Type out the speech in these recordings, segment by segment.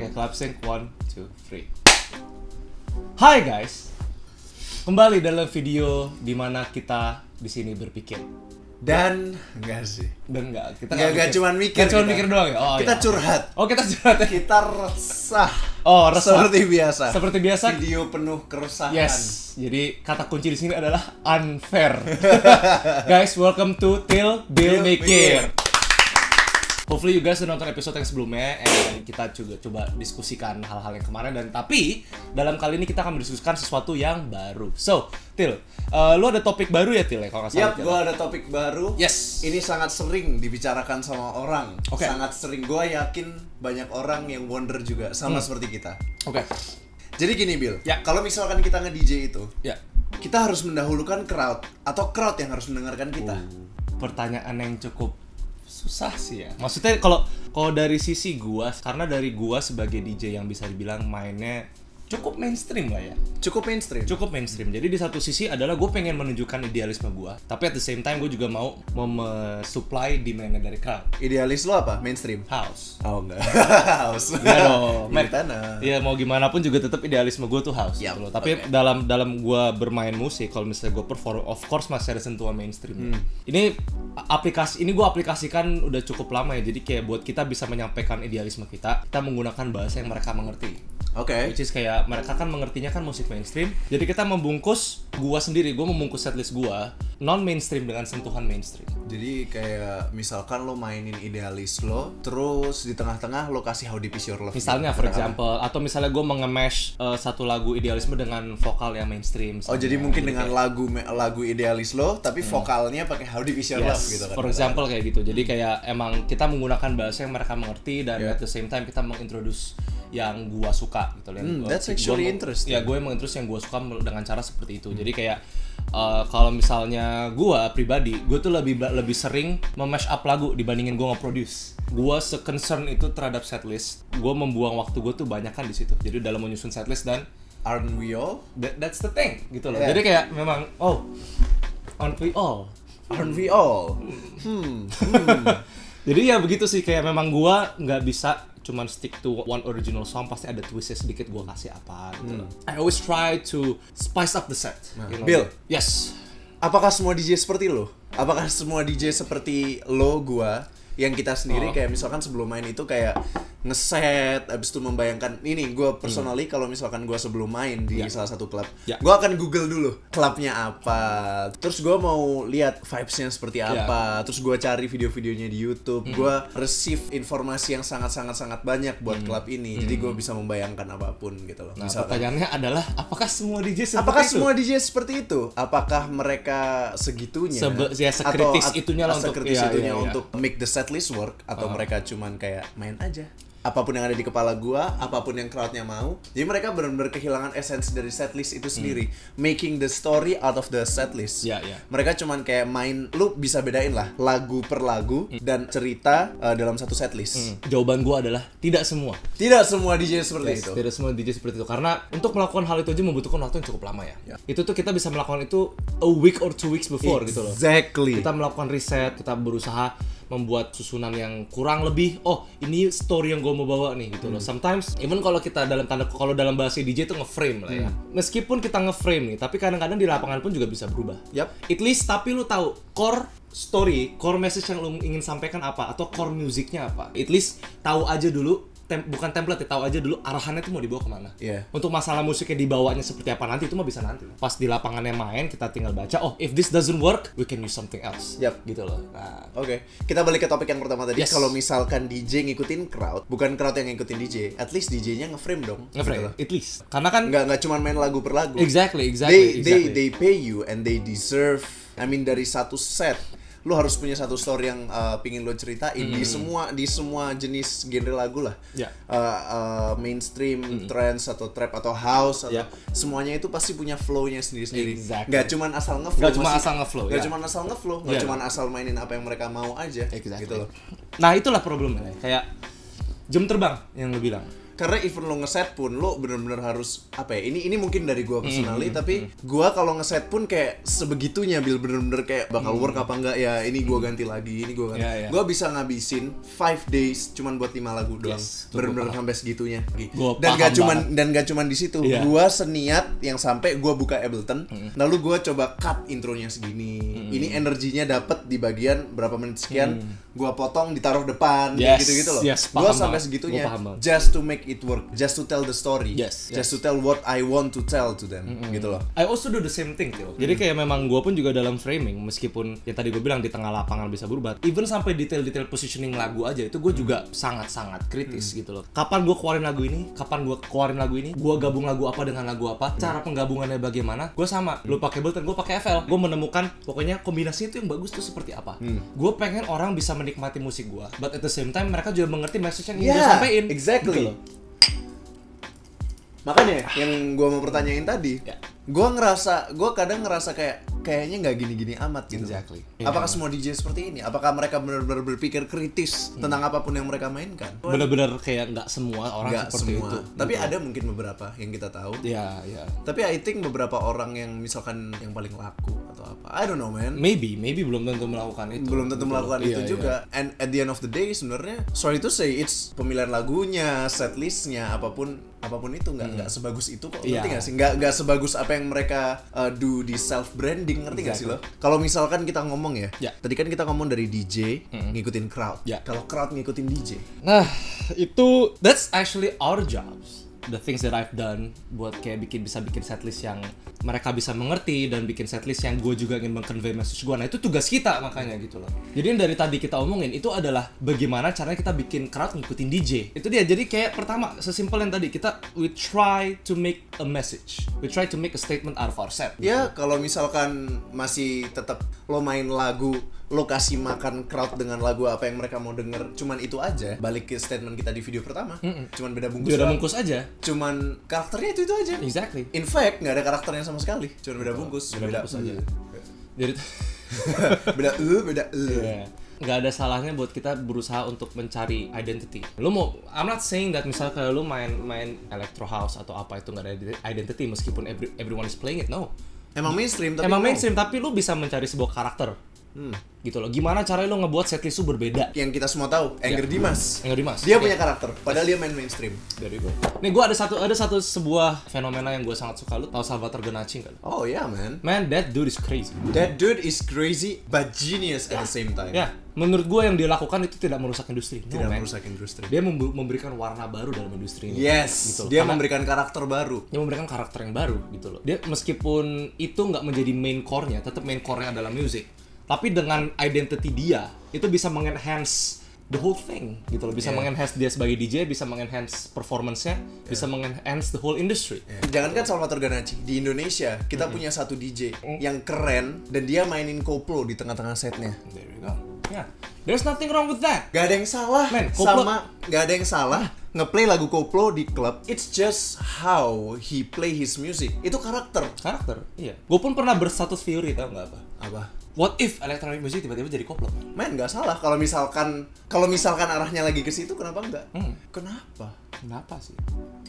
Oke, clap sync 1, 2, 3. Hai guys, kembali dalam video dimana kita di sini berpikir. Dan enggak sih. Dan enggak, kita enggak cuma mikir. Cuma mikir doang ya. Oh, kita ya. curhat. Oh, kita curhat ya. Kita resah. Oh, resah. Seperti biasa. Seperti biasa. Video penuh keresahan. Yes. Jadi kata kunci di sini adalah unfair. Guys, welcome to Till Bill Mikir. Hopefully you guys udah nonton episode yang sebelumnya, and kita juga coba diskusikan hal-hal yang kemarin, dan tapi dalam kali ini kita akan mendiskusikan sesuatu yang baru. So, Til, lu ada topik baru ya, Til? Kalau nggak salah. Yap, gue ada topik baru. Yes. Ini sangat sering dibicarakan sama orang. Oke. Sangat sering. Gue yakin banyak orang yang wonder juga sama seperti kita. Oke. Jadi gini, Bill. Ya. Kalau misalkan kita nge-DJ itu, Ya. kita harus mendahulukan crowd atau crowd yang harus mendengarkan kita. Pertanyaan yang cukup susah sih ya. Maksudnya kalau dari sisi gua, karena dari gua sebagai DJ yang bisa dibilang mainnya cukup mainstream lah ya. Cukup mainstream. Cukup mainstream. Jadi di satu sisi adalah gue pengen menunjukkan idealisme gue, tapi at the same time gue juga mau supply demand dari crowd. Idealis lo apa? Mainstream? House. Oh enggak. House. Iya dong. Tanah. Iya, mau gimana pun juga tetap idealisme gue tuh house. Yap, gitu loh. Tapi okay. dalam gue bermain musik, kalau misalnya gue perform, of course masih ada sentuhan mainstream. Ini gue aplikasikan udah cukup lama ya. Jadi kayak buat kita bisa menyampaikan idealisme kita menggunakan bahasa yang mereka mengerti. Oke. Which is kayak mereka kan mengertinya kan musik mainstream. Jadi kita membungkus gue membungkus setlist gue non mainstream dengan sentuhan mainstream. Jadi kayak misalkan lo mainin idealis lo, terus di tengah-tengah lo kasih How Deep Is Your Love. Misalnya for example, atau misalnya gue mengemesh satu lagu idealisme dengan vokal yang mainstream. Oh, jadi mungkin dengan lagu idealis lo, tapi vokalnya pakai How Deep Is Your Love gitu kan. For example kayak gitu. Jadi kayak emang kita menggunakan bahasa yang mereka mengerti, dan at the same time kita mengintroduce yang gua suka gitu loh. That's actually interesting. Ya, gue mengintroduce yang gua suka dengan cara seperti itu. Jadi kayak kalau misalnya gua pribadi, gue tuh lebih sering memashup up lagu dibandingin gua nge-produce. Gua se-concern itu terhadap setlist. Gua membuang waktu gua tuh banyak kan di situ. Jadi dalam menyusun setlist, dan Aren't we all? That's the thing gitu loh. Yeah. Jadi kayak memang aren't we all? Aren't we all? Jadi ya begitu sih, kayak memang gua nggak bisa cuman stick to one original song, pasti ada twistnya sedikit gua kasih apa gitu. I always try to spice up the set. You know? Bill. Yes. Apakah semua DJ seperti lo? Apakah semua DJ seperti lo, gua, yang kita sendiri kayak misalkan sebelum main itu kayak ngeset, abis itu membayangkan ini gue personally kalau misalkan gue sebelum main di salah satu klub, gue akan google dulu klubnya apa, terus gue mau lihat vibesnya seperti apa, terus gue cari video-videonya di YouTube, gue receive informasi yang sangat banyak buat klub ini, jadi gue bisa membayangkan apapun gitu loh. Nah, misalkan, pertanyaannya adalah apakah semua DJ seperti apakah itu? semua DJ seperti itu? Apakah mereka segitunya? Sekritis itunya lah untuk make the setlist work, atau mereka cuman kayak main aja apapun yang ada di kepala gua, apapun yang crowdnya mau. Jadi mereka benar-benar kehilangan esensi dari setlist itu sendiri, making the story out of the setlist. Mereka cuman kayak main, lu bisa bedain lah lagu per lagu dan cerita dalam satu setlist. Jawaban gua adalah tidak semua. Tidak semua DJ seperti itu. Tidak semua DJ seperti itu, karena untuk melakukan hal itu aja membutuhkan waktu yang cukup lama ya. Itu tuh kita bisa melakukan itu a week or 2 weeks before gitu loh. Exactly. Kita melakukan riset, kita berusaha membuat susunan yang kurang lebih, ini story yang gue mau bawa nih gitu loh. Sometimes even kalau kita kalau dalam bahasa DJ itu nge-frame lah ya. Meskipun kita nge-frame nih, tapi kadang-kadang di lapangan pun juga bisa berubah. At least tapi lu tahu core story, core message yang lu ingin sampaikan apa, atau core musiknya apa. At least tahu aja dulu. Bukan template, tahu aja dulu arahannya tuh mau dibawa kemana. Untuk masalah musiknya dibawanya seperti apa nanti, itu mah bisa nanti. Pas di lapangannya main, kita tinggal baca, if this doesn't work, we can use something else. Gitu loh. Nah. Oke. Kita balik ke topik yang pertama tadi. Kalau misalkan DJ ngikutin crowd, bukan crowd yang ngikutin DJ, at least DJ-nya nge-frame dong. Nge-frame, at least. Karena kan nggak cuma main lagu per lagu. Exactly. They pay you and they deserve. I mean, dari satu set lu harus punya satu story yang pingin lo ceritain di semua jenis genre lagu lah. Mainstream, trance atau trap atau house atau semuanya itu pasti punya flow-nya sendiri-sendiri. Nggak cuma asal ngeflow. Nggak cuma asal mainin apa yang mereka mau aja. Gitu loh. Nah, itulah problemnya. Kayak jam terbang yang lo bilang. Karena even lo ngeset pun lo bener-bener harus apa ya? Ini mungkin dari gua personally, tapi gua kalau ngeset pun kayak sebegitunya bener-bener kayak bakal work apa enggak ya. Ini gua ganti lagi, ini gua ganti. Gua bisa ngabisin 5 days cuman buat 5 lagu doang. Bener-bener sampai segitunya. Dan gak cuman di situ. Gua seniat yang sampai gua buka Ableton, lalu gua coba cut intronya segini. Ini energinya dapet di bagian berapa menit sekian, gua potong ditaruh depan gitu-gitu loh. Gua sampai segitunya just to make it work, just to tell the story, just to tell what I want to tell to them, gitu loh. I also do the same thing, Tio. Jadi kayak memang gue pun juga dalam framing, meskipun ya tadi gue bilang di tengah lapangan bisa berubah, even sampai detail-detail positioning lagu aja itu gue juga sangat-sangat kritis gitu loh. Kapan gue keluarin lagu ini, gue gabung lagu apa dengan lagu apa, cara penggabungannya bagaimana, gue sama. Lu pakai Ableton, gue pakai FL. Gue menemukan pokoknya kombinasi itu yang bagus tuh seperti apa. Gue pengen orang bisa menikmati musik gue, but at the same time mereka juga mengerti message yang ingin gue sampein. Exactly. Gitu loh. Makanya yang gue mau pertanyain tadi, gue kadang ngerasa kayaknya nggak gini-gini amat gitu. Exactly. Apakah semua DJ seperti ini? Apakah mereka benar-benar berpikir kritis tentang apapun yang mereka mainkan? Bener-bener kayak nggak semua orang nggak seperti semua. itu. Tapi ada mungkin beberapa yang kita tahu. Ya. Tapi I think beberapa orang yang misalkan yang paling laku atau apa, I don't know man. Maybe belum tentu melakukan itu. Belum tentu melakukan itu juga. And at the end of the day sebenarnya, sorry to say, it's pemilihan lagunya, setlistnya, apapun itu nggak sebagus itu kok. Ngerti nggak sih? Nggak sebagus apa yang mereka do di self branding, ngerti nggak sih lo? Kalau misalkan kita ngomong ya, tadi kan kita ngomong dari DJ ngikutin crowd. Kalau crowd ngikutin DJ, nah itu that's actually our jobs. The things that I've done buat kayak bisa bikin setlist yang mereka bisa mengerti dan bikin setlist yang gue juga ingin meng-convey message gue. Nah itu tugas kita makanya gitu loh. Jadi yang dari tadi kita omongin itu adalah bagaimana caranya kita bikin crowd ngikutin DJ. Itu dia. Jadi kayak pertama sesimpel yang tadi we try to make a message. We try to make a statement out of our set. Ya kalau misalkan masih tetap lo main lagu, lo kasih makan crowd dengan lagu apa yang mereka mau denger, cuman itu aja. Balik ke statement kita di video pertama, cuman beda bungkus aja. Cuman karakternya itu aja. Exactly. In fact nggak ada karakternya sama sekali, cuman beda bungkus aja. Jadi beda. Nggak ada salahnya buat kita berusaha untuk mencari identity. I'm not saying that misalnya kalau lu main electro house atau apa itu nggak ada identity meskipun everyone is playing it, no. Emang mainstream tapi lu bisa mencari sebuah karakter. Gitu loh. Gimana caranya lo ngebuat setlist lu berbeda? Yang kita semua tahu, Angger Dimas. Dia punya karakter, padahal dia main mainstream. Dari gue. Nih gue ada satu sebuah fenomena yang gue sangat suka. Lu tahu Salvatore Ganacci enggak? Oh yeah, man. Man, that dude is crazy. That dude is crazy but genius at the same time. Ya, menurut gue yang dia lakukan itu tidak merusak industri. Merusak industri. Dia memberikan warna baru dalam industri ini. Yes. Gitu loh. Dia memberikan karakter baru. Dia memberikan karakter yang baru gitu loh. Dia meskipun itu nggak menjadi main core-nya, tetap main core-nya adalah music. Tapi dengan identity dia, itu bisa mengenhance the whole thing gitu loh. Bisa mengenhance dia sebagai DJ, bisa mengenhance performance-nya, bisa mengenhance the whole industry. Jangankan Salvatore Ganacci, di Indonesia kita punya satu DJ yang keren dan dia mainin koplo di tengah-tengah setnya. There you go. Yeah. There's nothing wrong with that. Gak ada yang salah. Gak ada yang salah ngeplay lagu koplo di klub. It's just how he play his music. Itu karakter. Iya. Gue pun pernah berstatus theory, tau nggak apa? Apa? What if electronic music tiba-tiba jadi koplo? Man, nggak salah. Kalau misalkan arahnya lagi ke situ, kenapa enggak? Kenapa sih?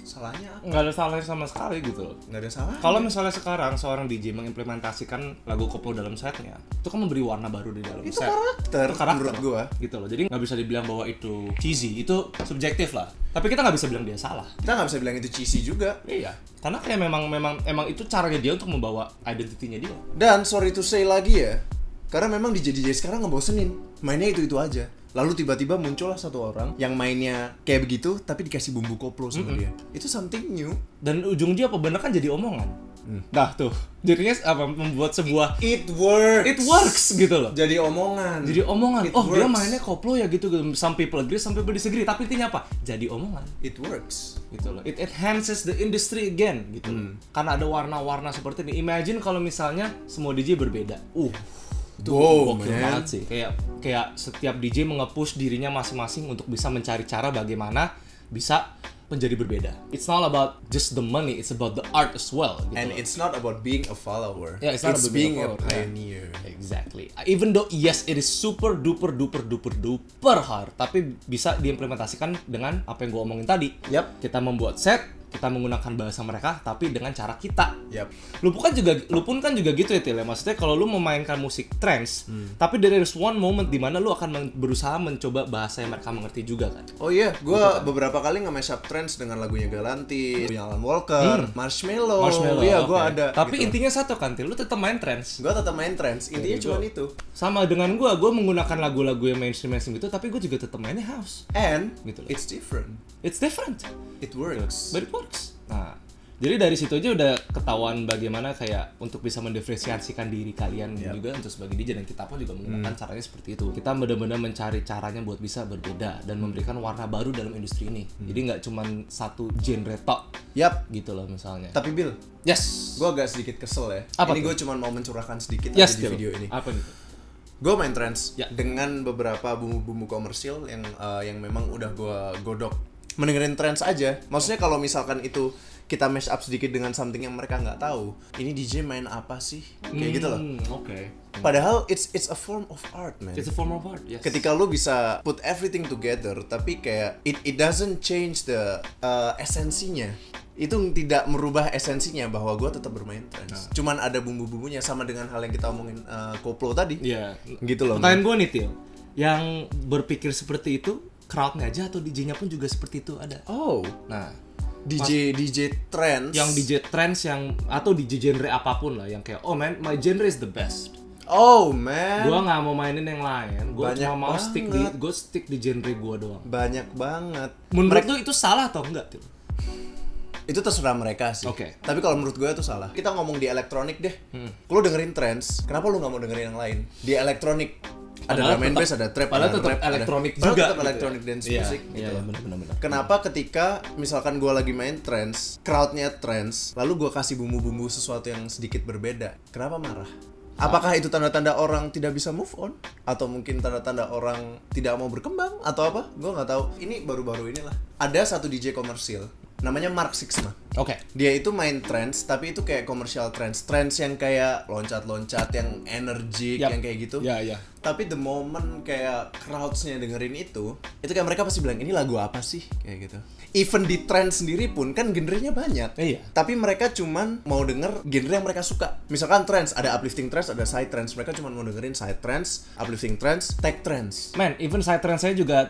Salahnya apa? Nggak ada salahnya sama sekali gitu loh. Nggak ada salah. Kalau misalnya sekarang seorang DJ mengimplementasikan lagu koplo dalam setnya, itu kan memberi warna baru di dalam set. Itu karakter menurut gua. Gitu loh. Jadi nggak bisa dibilang bahwa itu cheesy. Itu subjektif lah. Tapi kita nggak bisa bilang dia salah. Kita nggak bisa bilang itu cheesy juga. Iya. Karena kayak memang itu caranya dia untuk membawa identitinya dia. Dan sorry to say lagi ya, karena memang DJ sekarang ngebosenin. Mainnya itu aja. Lalu tiba-tiba muncullah satu orang yang mainnya kayak begitu tapi dikasih bumbu koplo sama dia. Itu something new. Dan ujung-ujungnya apa bener kan jadi omongan. Nah tuh, jadinya apa membuat sebuah it works gitu loh. Jadi omongan. Dia mainnya koplo ya gitu. Some people agree, some people disagree. Tapi intinya apa? Jadi omongan. It works gitu loh. It enhances the industry again gitu. Karena ada warna-warna seperti ini. Imagine kalau misalnya semua DJ berbeda. Gokil banget sih. Kayak setiap DJ nge-push dirinya masing-masing untuk bisa mencari cara bagaimana bisa menjadi berbeda. It's not about just the money, it's about the art as well. Gitu And loh. it's not about being a follower. Yeah, it's not about being being a a follower. pioneer. Exactly. Even though yes it is super duper hard, tapi bisa diimplementasikan dengan apa yang gue omongin tadi. Yap. Kita membuat set, kita menggunakan bahasa mereka, tapi dengan cara kita. Yap. Lu pun kan juga gitu ya, Til. Maksudnya kalau lu memainkan musik trance, tapi there is one moment di mana lu akan berusaha mencoba bahasa yang mereka mengerti juga kan. Oh iya, gue beberapa kali nge-mashup trance dengan lagunya Galantis, punya Alan Walker, Marshmello. Iya, gue oke. ada. Tapi gitu. intinya satu kan, Til. Lu tetap main trance. Gue tetap main trance. Intinya cuma itu. Sama dengan gue menggunakan lagu-lagu yang mainstream gitu, tapi gue juga tetap mainnya house. And Gitu loh. it's different. It's different. It works. But it works. Nah, jadi dari situ aja udah ketahuan bagaimana kayak untuk bisa mendiferensiasikan diri kalian juga untuk sebagai DJ, dan kita pun juga menggunakan caranya seperti itu. Kita benar-benar mencari caranya buat bisa berbeda dan memberikan warna baru dalam industri ini. Jadi nggak cuma satu genre tok Yap. gitu loh misalnya. Tapi Bill, Yes. gue agak sedikit kesel ya. Apa Ini tuh? gue cuma mau mencurahkan sedikit Yes, aja di Til. video ini. Apa nih? Gue main trance Ya. dengan beberapa bumbu-bumbu komersil yang memang udah gue godok. Mendengerin trance aja. Maksudnya kalau misalkan itu kita mash up sedikit dengan something yang mereka nggak tahu, ini DJ main apa sih? Kayak gitu loh. Oke. Padahal it's a form of art, man. It's a form of art. Yes. Ketika lu bisa put everything together, tapi kayak it doesn't change the esensinya. Itu tidak merubah esensinya bahwa gue tetap bermain trance. Cuman ada bumbu-bumbunya, sama dengan hal yang kita omongin koplo tadi. Iya. Gitu loh. Pertanyaan gue nih, Til. Yang berpikir seperti itu, crowd-nya aja atau DJ-nya pun juga seperti itu ada? Oh, Nah, DJ trance. yang DJ trance yang atau DJ genre apapun lah yang kayak oh man, my genre is the best. Oh man. Gua nggak mau mainin yang lain. Gua Banyak cuma mau banget. stick di genre gua doang. Banyak banget. Menurut lu itu salah atau enggak, Til? Itu terserah mereka sih. Oke. Tapi kalau menurut gue itu salah. Kita ngomong di elektronik deh. Lu dengerin trance, kenapa lu nggak mau dengerin yang lain? Di elektronik ada Padahal drum and tetap- bass, ada trap, padahal ada tetap rap, elektronik padahal juga tetap gitu electronic ya. dance Iya, music iya, gitu. iya, benar. Kenapa ketika misalkan gue lagi main trance, crowdnya trance, lalu gue kasih bumbu-bumbu sesuatu yang sedikit berbeda, kenapa marah? Apakah itu tanda-tanda orang tidak bisa move on? Atau mungkin tanda-tanda orang tidak mau berkembang? Atau apa? Gue nggak tahu. Ini baru-baru inilah. Ada satu DJ komersil, namanya Mark Sixma. Oke. Dia itu main trance, tapi itu kayak commercial trance. Trance yang kayak loncat-loncat, yang energik, Yap. yang kayak gitu. Iya. Tapi the moment kayak crowds-nya dengerin itu kayak mereka pasti bilang, ini lagu apa sih? Kayak gitu. Even di trance sendiri pun kan genrenya banyak. Iya. Tapi mereka cuman mau denger genre yang mereka suka. Misalkan trance, ada uplifting trance, ada side trance. Mereka cuman mau dengerin side trance, uplifting trance, tech trance. Man, even side trance saya juga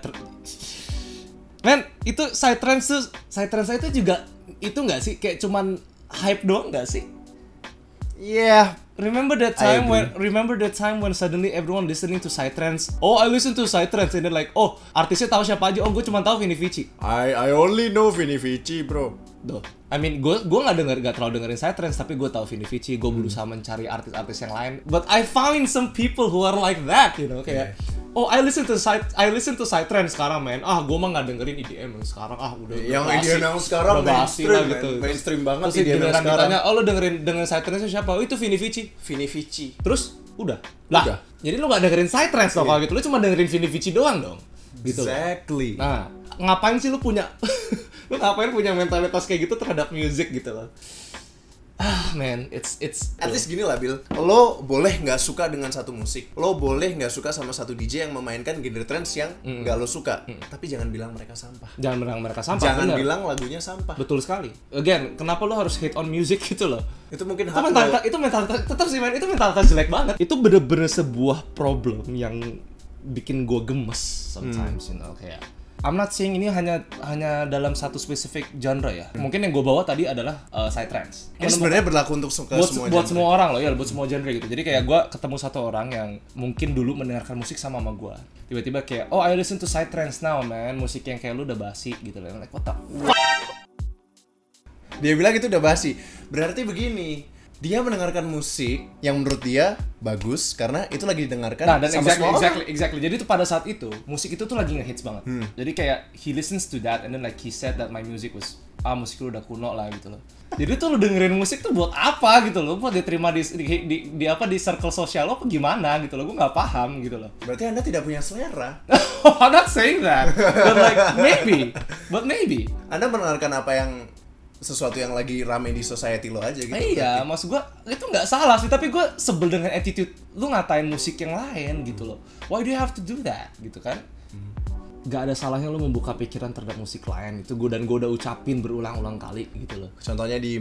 Man, itu side trance saya itu juga itu nggak sih kayak cuman hype doang nggak sih? Yeah. Remember that time when suddenly everyone listening to psytrance? Oh, I listen to psytrance and then like, oh, artisnya tahu siapa aja? Oh, gue cuma tahu Vini Vici. I only know Vini Vici, bro. Duh. I mean, gue nggak terlalu dengerin psytrance, tapi gue tahu Vini Vici. Gue berusaha mencari artis-artis yang lain. But I found some people who are like that, you know, kayak. Oh, I listen to psytrance sekarang, man. Ah, gue mah nggak dengerin EDM yang sekarang. Ah, udah. Yang basi. EDM yang sekarang Udah basi mainstream, lah man. gitu. Mainstream banget Terus EDM yang giliran sekarang. ditanya, oh lo dengerin psytrance siapa? Oh, itu Vini Vici. Vini Vici. Terus udah. Lah, Udah. jadi lu gak dengerin psytrance dong kalau gitu. Lu cuma dengerin Vini Vici doang dong. Gitu. Exactly. Nah, ngapain sih lu punya lu ngapain punya mentalitas kayak gitu terhadap music gitu loh. Ah, man, it's At least gini lah, Bill. Lo boleh nggak suka dengan satu musik. Lo boleh nggak suka sama satu DJ yang memainkan genre trance yang nggak lo suka. Tapi jangan bilang mereka sampah. jangan bilang mereka sampah. Jangan bener. bilang lagunya sampah. Betul sekali. Again, kenapa lu harus hate on music gitu loh? Itu mungkin Itu hak mentalitas, lo. itu mentalitas tetap sih man, itu mentalitas jelek banget. Itu bener-bener sebuah problem yang bikin gue gemes sometimes, you know, kayak I'm not saying ini hanya dalam satu spesifik genre ya. Mungkin yang gue bawa tadi adalah psytrance. Ini sebenarnya berlaku untuk semua buat genre. semua orang loh ya, buat semua genre gitu. Jadi kayak gue ketemu satu orang yang mungkin dulu mendengarkan musik sama gue. Tiba-tiba kayak, oh I listen to psytrance now man, musik yang kayak lu udah basi gitu loh. Like what the fuck? Dia bilang itu udah basi. Berarti begini, dia mendengarkan musik yang menurut dia bagus karena itu lagi didengarkan Nah, dan sama semua orang. exactly. Jadi itu pada saat itu, musik itu tuh lagi ngehits banget. Jadi kayak he listens to that and then like he said that my music was musik lu udah kuno lah gitu loh. Jadi tuh lu dengerin musik tuh buat apa gitu loh? Buat diterima di circle sosial lo apa gimana gitu loh? Gue nggak paham gitu loh. Berarti Anda tidak punya selera. I'm not saying that, but maybe. Anda mendengarkan apa yang sesuatu yang lagi rame di society lo aja gitu. Iya, maksud gue itu nggak salah sih, tapi gue sebel dengan attitude lu ngatain musik yang lain gitu loh. Why do you have to do that gitu kan? Gak ada salahnya lu membuka pikiran terhadap musik lain itu, gue udah ucapin berulang-ulang kali gitu loh. Contohnya di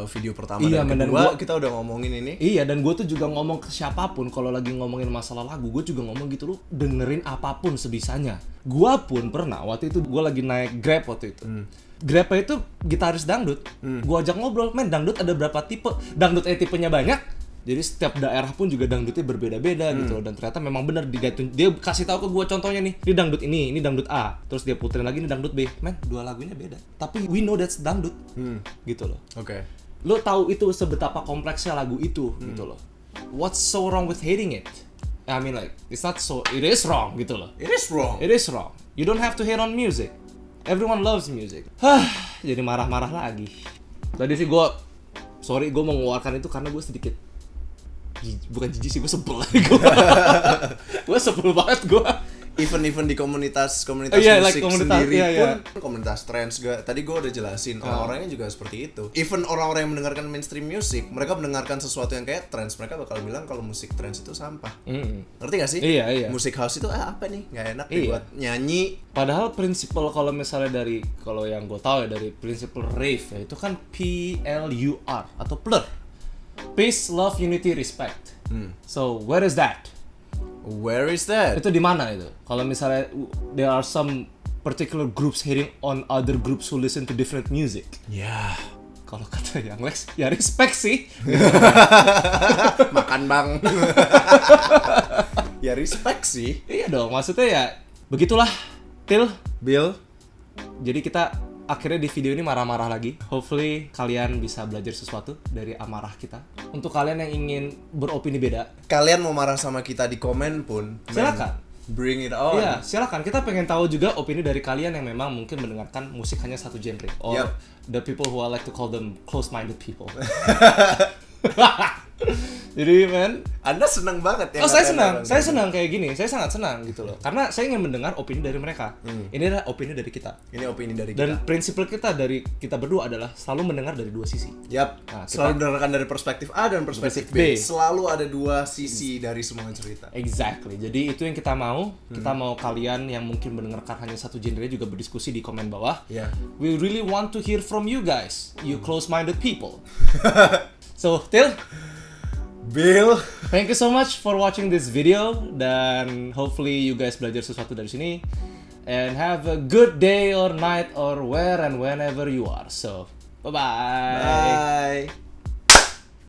video pertama iya, dan kedua kita udah ngomongin ini. Iya, dan gue tuh juga ngomong ke siapapun kalau lagi ngomongin masalah lagu, gue juga ngomong gitu, lu dengerin apapun sebisanya. Gue pun pernah waktu itu gue lagi naik Grab waktu itu. Grab itu gitaris dangdut. Gue ajak ngobrol, men dangdut ada berapa tipe? Dangdut tipenya banyak. Jadi setiap daerah pun juga dangdutnya berbeda-beda gitu loh. Dan ternyata memang benar dia kasih tahu ke gue contohnya nih, ini dangdut ini dangdut A, terus dia puterin lagi ini dangdut B. Men, dua lagunya beda. Tapi we know that's dangdut. Gitu loh. Oke. Lo tahu itu sebetapa kompleksnya lagu itu gitu loh. What's so wrong with hating it? I mean like it is wrong gitu loh. It is wrong. It is wrong. You don't have to hate on music. Everyone loves music. Jadi marah-marah lagi. Tadi sih gue mau mengeluarkan itu karena gue sedikit bukan jijik sih, gue sebel. Gue sebel banget gue. Even di komunitas musik like sendiri pun komunitas trance juga. Tadi gue udah jelasin orang-orangnya juga seperti itu. Even orang-orang yang mendengarkan mainstream music, mereka mendengarkan sesuatu yang kayak trance, mereka bakal bilang kalau musik trance itu sampah. Ngerti gak sih? Iya. Musik house itu apa nih? Gak enak dibuat nyanyi. Padahal prinsipal kalau misalnya kalau yang gue tahu ya dari prinsipal rave ya itu kan PLUR atau PLUR. Peace, love, unity, respect. So where is that? Where is that? Itu di mana itu? Kalau misalnya there are some particular groups hating on other groups who listen to different music. Ya. Kalau kata yang Lex, ya respect sih. Makan bang. Ya respect sih. Iya dong, maksudnya ya begitulah. Bill. Jadi kita akhirnya di video ini marah-marah lagi. Hopefully kalian bisa belajar sesuatu dari amarah kita. Untuk kalian yang ingin beropini beda, kalian mau marah sama kita di komen pun, silakan. Bring it on. Iya, silakan. Kita pengen tahu juga opini dari kalian yang memang mungkin mendengarkan musik hanya satu genre, or the people who I like to call them close-minded people. Jadi Anda senang banget ya? Saya senang kayak gini. Saya sangat senang gitu loh. Karena saya ingin mendengar opini dari mereka. Ini adalah opini dari kita. Dan prinsip kita dari kita berdua adalah selalu mendengar dari dua sisi. Nah, selalu mendengarkan dari perspektif A dan perspektif B. Selalu ada dua sisi dari semua cerita. Exactly. Jadi itu yang kita mau. Kita mau kalian yang mungkin mendengarkan hanya satu genre juga berdiskusi di komen bawah. We really want to hear from you guys, you close-minded people. So, Bill, thank you so much for watching this video, dan hopefully you guys belajar sesuatu dari sini, and have a good day or night or where and whenever you are. So, bye-bye. Bye.